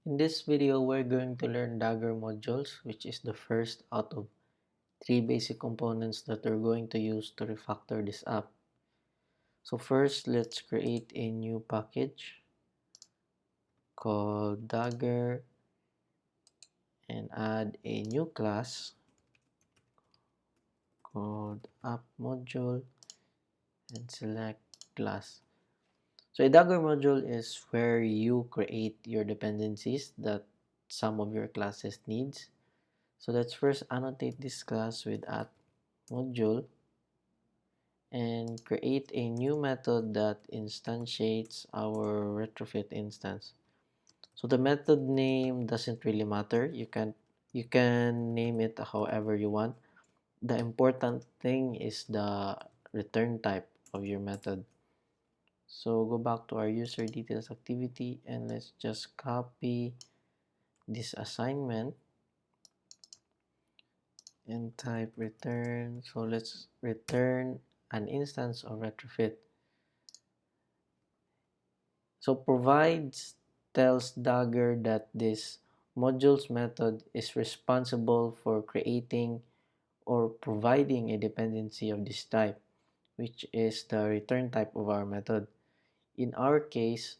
In this video, we're going to learn Dagger modules, which is the first out of 3 basic components that we're going to use to refactor this app. So first, let's create a new package called Dagger and add a new class called app module and select class. So a Dagger module is where you create your dependencies that some of your classes needs. So let's first annotate this class with app module and create a new method that instantiates our retrofit instance. So the method name doesn't really matter. You can name it however you want. The important thing is the return type of your method. So go back to our user details activity and let's just copy this assignment and type return. So let's return an instance of retrofit. So provides tells Dagger that this modules method is responsible for creating or providing a dependency of this type, which is the return type of our method. In our case,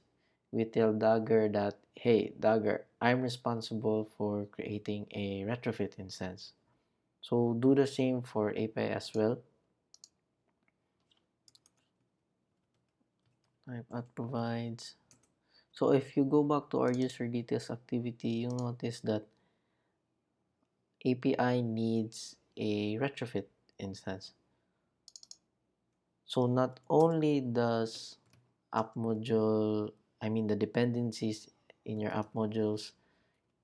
we tell Dagger that, hey, Dagger, I'm responsible for creating a retrofit instance. So do the same for API as well. Type at provides. So if you go back to our user details activity, you'll notice that API needs a retrofit instance. So not only does the dependencies in your app modules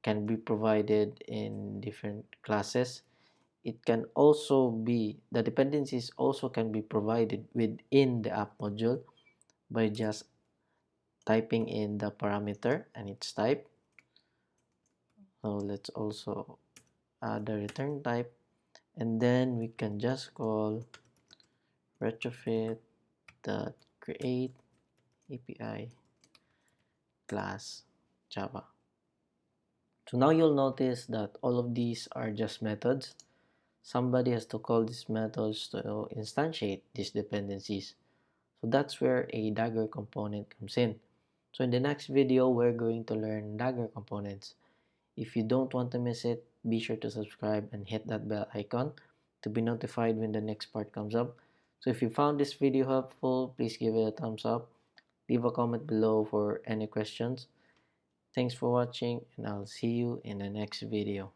can be provided in different classes, the dependencies also can be provided within the app module by just typing in the parameter and its type. So let's also add the return type, and then we can just call retrofit dot create API class Java. So now you'll notice that all of these are just methods. Somebody has to call these methods to instantiate these dependencies. So that's where a Dagger component comes in. So in the next video, we're going to learn Dagger components. If you don't want to miss it, be sure to subscribe and hit that bell icon to be notified when the next part comes up. So if you found this video helpful, please give it a thumbs up. Leave a comment below for any questions. Thanks for watching and I'll see you in the next video.